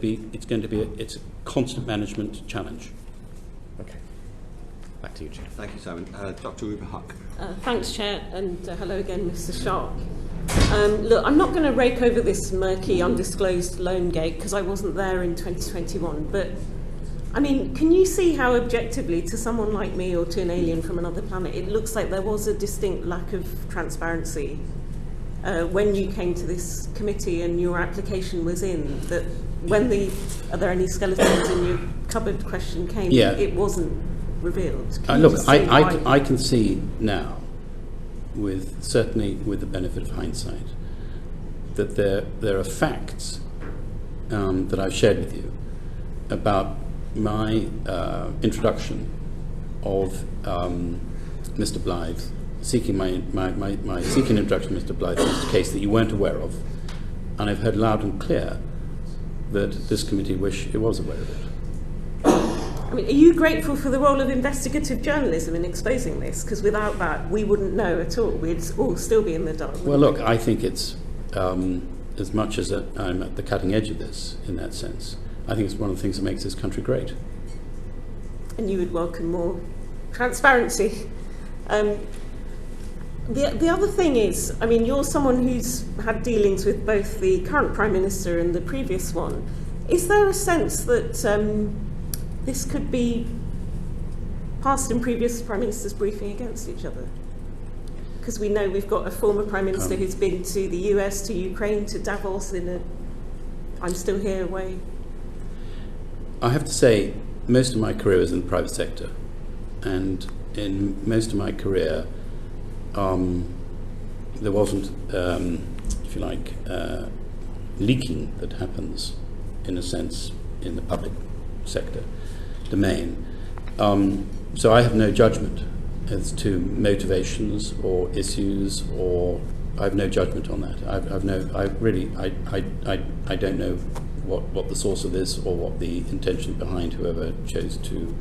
It's a constant management challenge. Okay. Back to you, Chair. Thank you, Simon. Dr. Rupa Huq. Thanks, Chair, and hello again, Mr. Sharp. Look, I'm not going to rake over this murky, undisclosed loan gate because I wasn't there in 2021, but I mean, can you see how objectively, to someone like me or to an alien from another planet, it looks like there was a distinct lack of transparency when you came to this committee and your application was in, that when are there any skeletons in your cupboard question came, it wasn't revealed? Look, I can see now, certainly with the benefit of hindsight, that there are facts that I've shared with you about my introduction of Mr. Blythe, seeking seeking introduction to Mr. Blythe in this case that you weren't aware of, and I've heard loud and clear that this committee wish it was aware of it. I mean, are you grateful for the role of investigative journalism in exposing this? Because without that, we wouldn't know at all. We'd all still be in the dark. Well, look, I think it's, as much as I'm at the cutting edge of this in that sense, I think it's one of the things that makes this country great. And you would welcome more transparency. The other thing is, I mean, you're someone who's had dealings with both the current Prime Minister and the previous one. Is there a sense that this could be past and previous Prime Ministers briefing against each other? Because we know we've got a former Prime Minister who's been to the US, to Ukraine, to Davos in a I'm still here way. I have to say, most of my career was in the private sector, and in most of my career, there wasn't, if you like, leaking that happens, in a sense, in the public sector domain. So I have no judgment as to motivations or issues, or I have no judgment on that. I don't know what the source of this or what the intention behind whoever chose to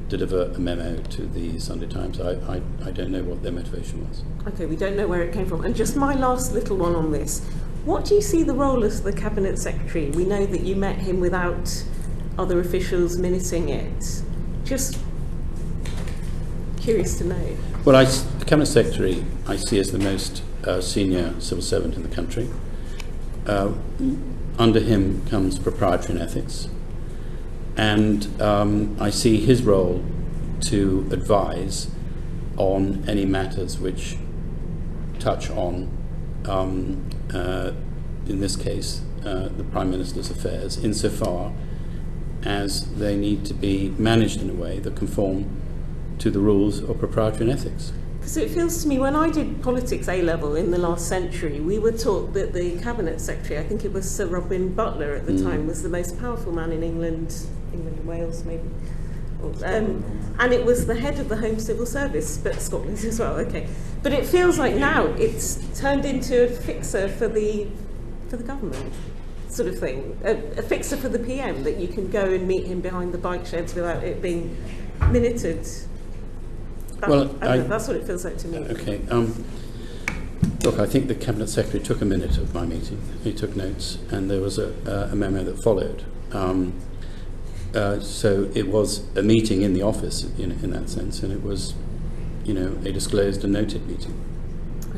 deliver a memo to the Sunday Times. I don't know what their motivation was. Okay, we don't know where it came from. And just my last little one on this. What do you see the role as the Cabinet Secretary? We know that you met him without other officials minuting it. Just curious to know. Well, the Cabinet Secretary I see as the most senior civil servant in the country. Under him comes proprietary and ethics. And I see his role to advise on any matters which touch on, in this case, the Prime Minister's affairs, insofar as they need to be managed in a way that conform to the rules of proprietary and ethics. Because it feels to me, when I did politics A-level in the last century, we were taught that the Cabinet Secretary, I think it was Sir Robin Butler at the time, was the most powerful man in England and Wales maybe. And it was the head of the Home Civil Service, but Scotland as well, okay. But it feels like now it's turned into a fixer for the government, sort of thing. A fixer for the PM, that you can go and meet him behind the bike sheds without it being minuted. That's what it feels like to me. Okay. Look, I think the Cabinet Secretary took a minute of my meeting. He took notes, and there was a memo that followed. So it was a meeting in the office, in that sense, and it was, a disclosed and noted meeting.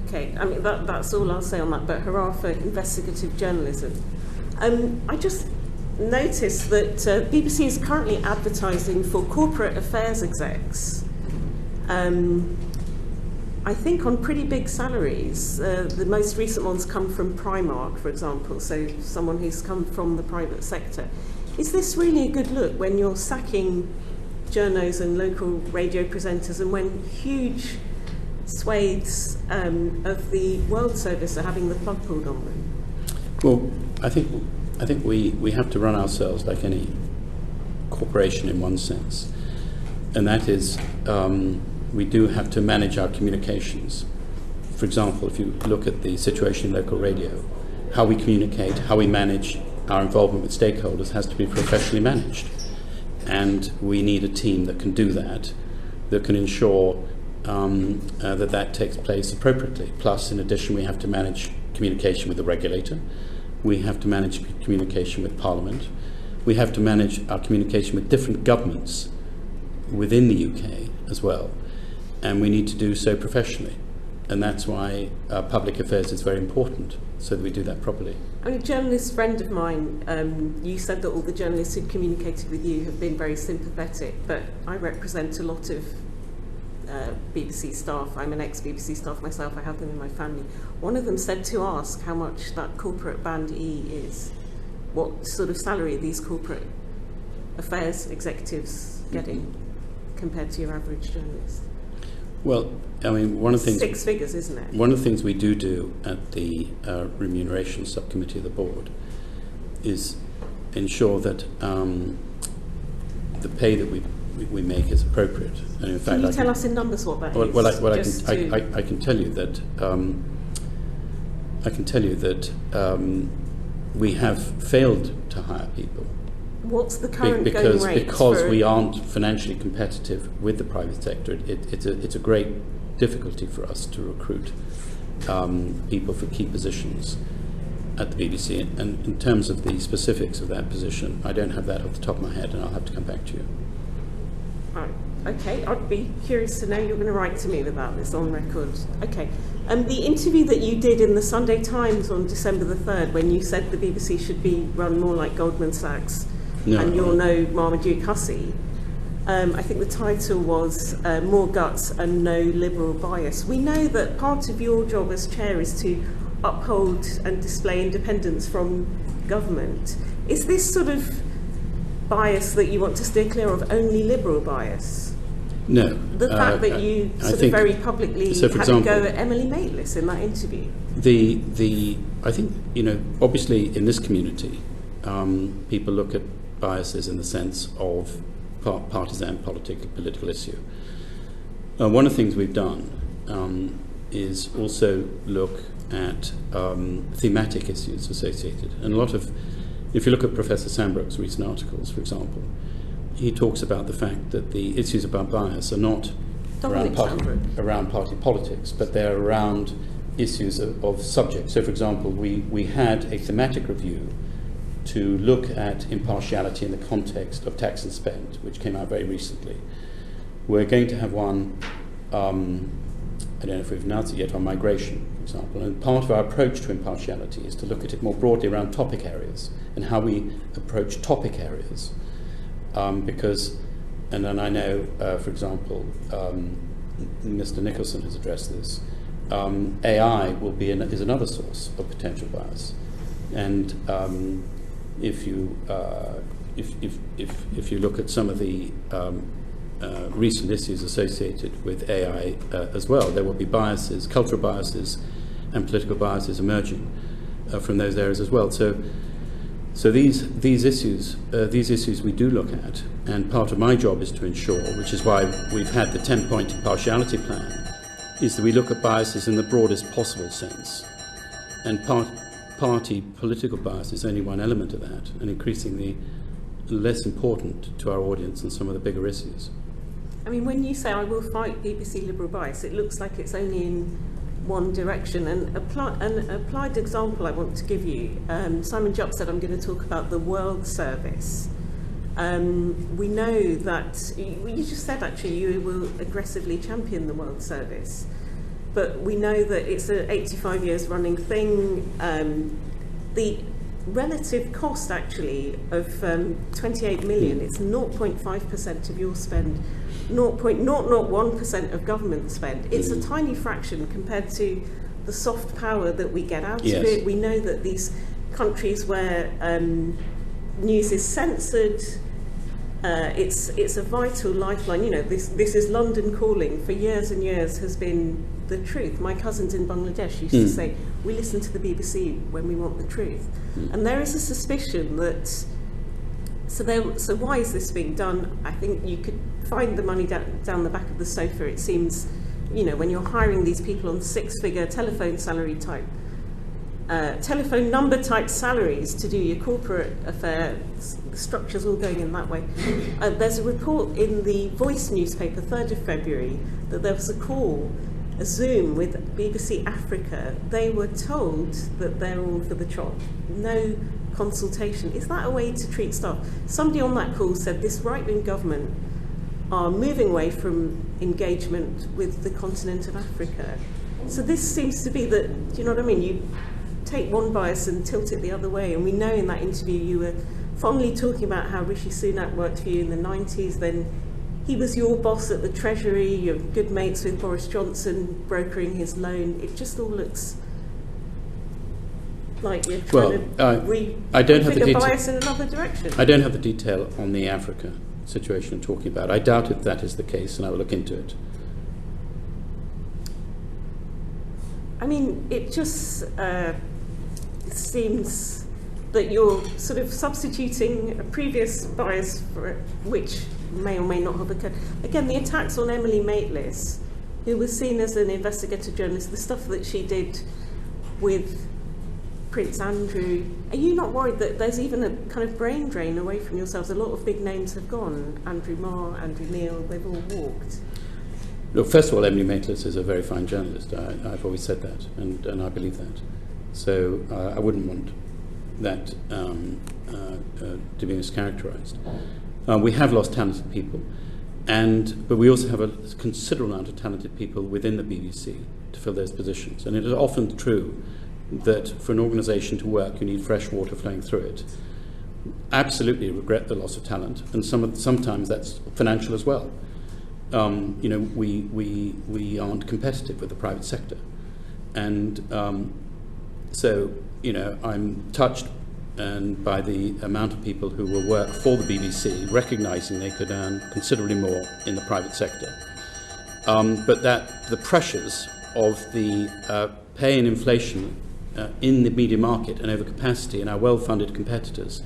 Okay, I mean, that's all I'll say on that, but hurrah for investigative journalism. I just noticed that BBC is currently advertising for corporate affairs execs. I think on pretty big salaries. The most recent ones come from Primark, for example, so someone who's come from the private sector. Is this really a good look when you're sacking journos and local radio presenters, and when huge swathes of the World Service are having the plug pulled on them? Well, I think we have to run ourselves like any corporation in one sense, and that is we do have to manage our communications. For example, if you look at the situation in local radio, how we communicate, how we manage our involvement with stakeholders has to be professionally managed. And we need a team that can do that can ensure that takes place appropriately. Plus, in addition, we have to manage communication with the regulator, we have to manage communication with Parliament, we have to manage our communication with different governments within the UK as well, and we need to do so professionally. And that's why public affairs is very important, so that we do that properly. I mean, a journalist friend of mine, you said that all the journalists who communicated with you have been very sympathetic, but I represent a lot of BBC staff. I'm an ex-BBC staff myself, I have them in my family. One of them said to ask how much that corporate band E is, what sort of salary these corporate affairs executives getting compared to your average journalist. Well, I mean, one of the things... 6 figures, isn't it? One of the things we do at the remuneration subcommittee of the board is ensure that the pay that we make is appropriate. And in fact, can you tell us in numbers what that is? Well, I can tell you that we have failed to hire people. What's the current going rate? Because we aren't financially competitive with the private sector. It's a great difficulty for us to recruit people for key positions at the BBC. And in terms of the specifics of that position, I don't have that off the top of my head, and I'll have to come back to you. Right. Okay, I'd be curious to know. You're going to write to me about this on record. Okay. The interview that you did in the Sunday Times on December the 3rd, when you said the BBC should be run more like Goldman Sachs, and you're no Marmaduke Hussey, I think the title was More Guts and No Liberal Bias. We know that part of your job as chair is to uphold and display independence from government. Is this sort of bias that you want to steer clear of only liberal bias? No. The fact that you sort of very publicly had a go at Emily Maitlis in that interview. I think, obviously in this community, people look at biases in the sense of partisan political issue. One of the things we've done is also look at thematic issues associated. And if you look at Professor Sandbrook's recent articles, for example, he talks about the fact that the issues about bias are not around party politics, but they're around issues of subject. So, for example, we had a thematic review to look at impartiality in the context of tax and spend, which came out very recently. We're going to have one, I don't know if we've announced it yet, on migration, for example. And part of our approach to impartiality is to look at it more broadly around topic areas and how we approach topic areas. Because, and then I know, for example, Mr. Nicholson has addressed this, AI is another source of potential bias. And if you look at some of the recent issues associated with AI as well, there will be biases, cultural biases, and political biases emerging from those areas as well. So these issues we do look at, and part of my job is to ensure, which is why we've had the 10-point impartiality plan, is that we look at biases in the broadest possible sense, and party political bias is only one element of that, and increasingly less important to our audience than some of the bigger issues. I mean, when you say I will fight BBC liberal bias, it looks like it's only in one direction. And an applied example I want to give you, Simon Jupp said I'm going to talk about the World Service. We know that, you just said actually you will aggressively champion the World Service, but we know that it's an 85 years running thing. The relative cost actually of 28 million, it's 0.5% of your spend, 0.001% of government spend. It's a tiny fraction compared to the soft power that we get out of it. We know that these countries where news is censored, it's a vital lifeline. You know, this is London calling for years and years has been the truth. My cousins in Bangladesh used to say, we listen to the BBC when we want the truth. And there is a suspicion that, so why is this being done? I think you could find the money down the back of the sofa. It seems, you know, when you're hiring these people on 6-figure telephone number type salaries to do your corporate affairs, the structure's all going in that way. There's a report in the Voice newspaper, 3rd of February, that there was a call a Zoom with BBC Africa, they were told that they're all for the trot. No consultation. Is that a way to treat staff? Somebody on that call said this right-wing government are moving away from engagement with the continent of Africa. So this seems to be that, do you know what I mean? You take one bias and tilt it the other way. And we know in that interview you were fondly talking about how Rishi Sunak worked for you in the 90s, then he was your boss at the Treasury, you're good mates with Boris Johnson, brokering his loan. It just all looks like you're trying to I don't have the bias in another direction. I don't have the detail on the Africa situation I'm talking about. I doubt if that is the case, and I will look into it. I mean, it just seems that you're sort of substituting a previous bias for it, which may or may not have occurred. Again, the attacks on Emily Maitlis, who was seen as an investigative journalist, the stuff that she did with Prince Andrew, are you not worried that there's even a kind of brain drain away from yourselves? A lot of big names have gone. Andrew Marr, Andrew Neil, they've all walked. Look, first of all, Emily Maitlis is a very fine journalist. I've always said that, and I believe that. So I wouldn't want that to be mischaracterised. We have lost talented people, but we also have a considerable amount of talented people within the BBC to fill those positions. And it is often true that for an organisation to work, you need fresh water flowing through it. Absolutely regret the loss of talent, and sometimes that's financial as well. You know, we aren't competitive with the private sector, and so you know, I'm touched by the amount of people who will work for the BBC, recognising they could earn considerably more in the private sector, but that the pressures of the pay and inflation in the media market and overcapacity in our well-funded competitors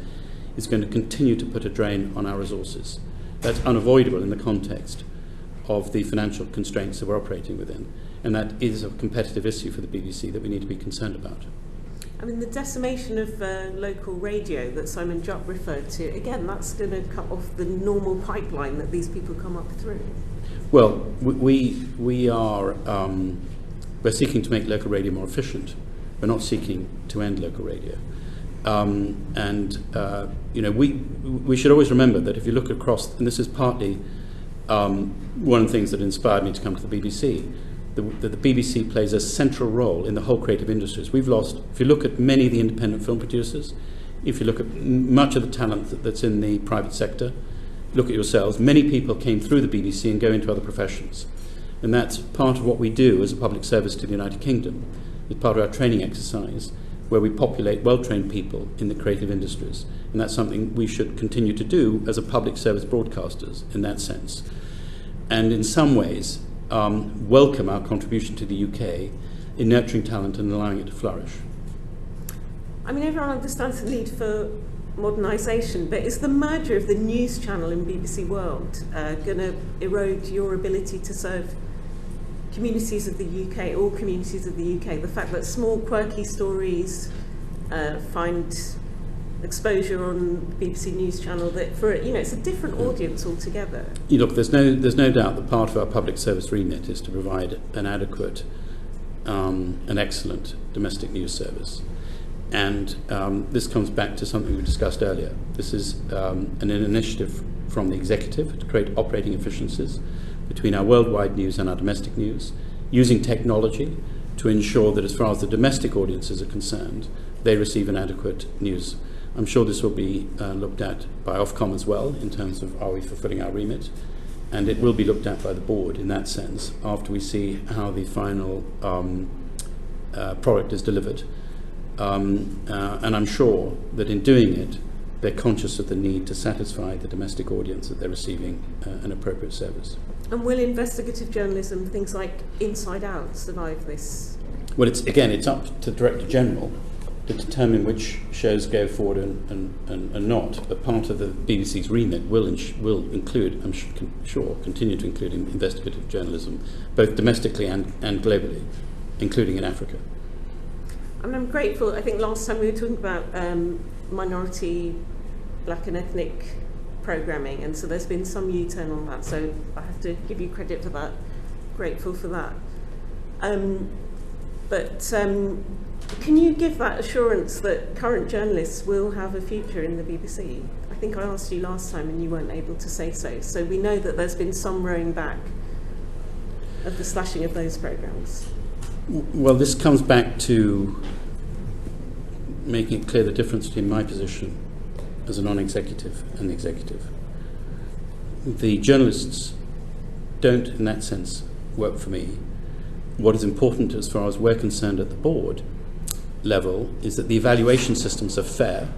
is going to continue to put a drain on our resources. That's unavoidable in the context of the financial constraints that we're operating within, and that is a competitive issue for the BBC that we need to be concerned about. I mean, the decimation of local radio that Simon Jupp referred to, again, that's going to cut off the normal pipeline that these people come up through. Well, we are we're seeking to make local radio more efficient. We're not seeking to end local radio. You know, we should always remember that if you look across, and this is partly one of the things that inspired me to come to the BBC, that the BBC plays a central role in the whole creative industries. We've lost, if you look at many of the independent film producers, if you look at much of the talent that's in the private sector, look at yourselves, many people came through the BBC and go into other professions. And that's part of what we do as a public service to the United Kingdom. It's part of our training exercise, where we populate well-trained people in the creative industries. And that's something we should continue to do as a public service broadcasters in that sense. And in some ways, welcome our contribution to the UK in nurturing talent and allowing it to flourish. I mean, everyone understands the need for modernisation, but is the merger of the news channel in BBC World going to erode your ability to serve communities of the UK, all communities of the UK? The fact that small quirky stories find exposure on BBC News Channel, that for, you know, it's a different audience altogether. You look, there's no doubt that part of our public service remit is to provide an adequate and excellent domestic news service. And this comes back to something we discussed earlier. This is an initiative from the executive to create operating efficiencies between our worldwide news and our domestic news, using technology to ensure that as far as the domestic audiences are concerned, they receive an adequate news. I'm sure this will be looked at by Ofcom as well, in terms of are we fulfilling our remit, and it will be looked at by the board in that sense after we see how the final product is delivered. And I'm sure that in doing it, they're conscious of the need to satisfy the domestic audience that they're receiving an appropriate service. And will investigative journalism, things like Inside Out, survive this? Well, it's up to the Director General to determine which shows go forward and not. But part of the BBC's remit will include, I'm sure, continue to include investigative journalism, both domestically and globally, including in Africa. And I'm grateful. I think last time we were talking about minority, black and ethnic programming, and so there's been some U-turn on that, so I have to give you credit for that. Grateful for that. Can you give that assurance that current journalists will have a future in the BBC? I think I asked you last time and you weren't able to say so. So we know that there's been some rowing back of the slashing of those programmes. Well, this comes back to making it clear the difference between my position as a non-executive and the executive. The journalists don't, in that sense, work for me. What is important as far as we're concerned at the board level is that the evaluation systems are fair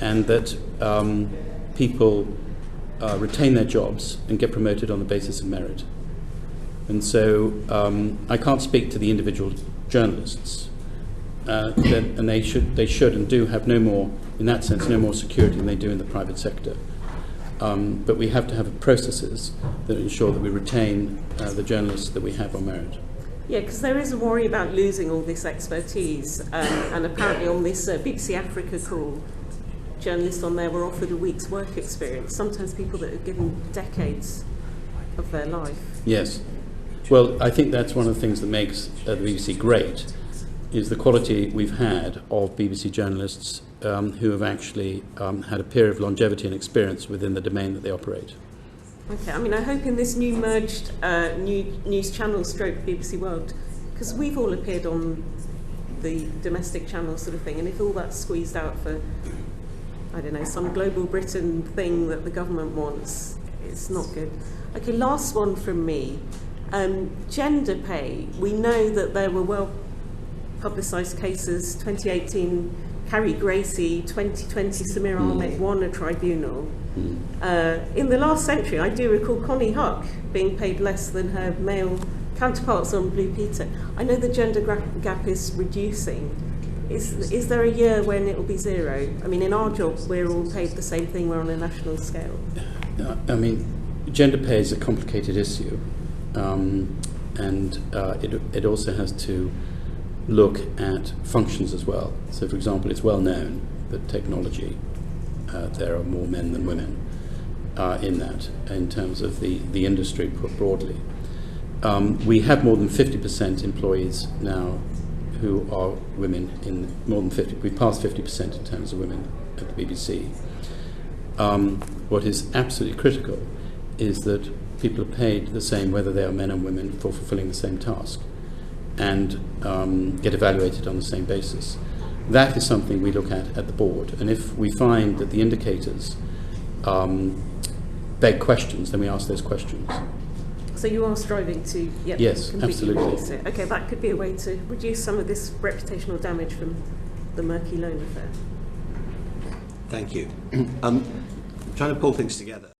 and that people retain their jobs and get promoted on the basis of merit. And so I can't speak to the individual journalists, and they should and do have no more, in that sense, no more security than they do in the private sector. But we have to have processes that ensure that we retain the journalists that we have on merit. Yeah, because there is a worry about losing all this expertise, and apparently on this BBC Africa call, journalists on there were offered a week's work experience, sometimes people that have given decades of their life. Yes. Well, I think that's one of the things that makes the BBC great, is the quality we've had of BBC journalists who have actually had a period of longevity and experience within the domain that they operate. Okay, I mean, I hope in this new merged news channel stroke BBC World, because we've all appeared on the domestic channel sort of thing, and if all that's squeezed out for, I don't know, some global Britain thing that the government wants, it's not good. Okay, last one from me. Gender pay. We know that there were well publicised cases, 2018 Carrie Gracie, 2020 Samir Ahmed won a tribunal. In the last century, I do recall Connie Huq being paid less than her male counterparts on Blue Peter. I know the gender gap is reducing. Is there a year when it will be zero? I mean, in our job, we're all paid the same thing. We're on a national scale. I mean, gender pay is a complicated issue, and it also has to look at functions as well. So, for example, it's well known that technology, there are more men than women in that, in terms of the industry put broadly. We have more than 50% employees now who are women, in more than 50, we passed 50% in terms of women at the BBC. What is absolutely critical is that people are paid the same whether they are men or women for fulfilling the same task, and get evaluated on the same basis. That is something we look at the board, and if we find that the indicators beg questions, then we ask those questions. So you are striving to yes, completely absolutely. reduce it. Okay, that could be a way to reduce some of this reputational damage from the murky loan affair. Thank you. Trying to pull things together.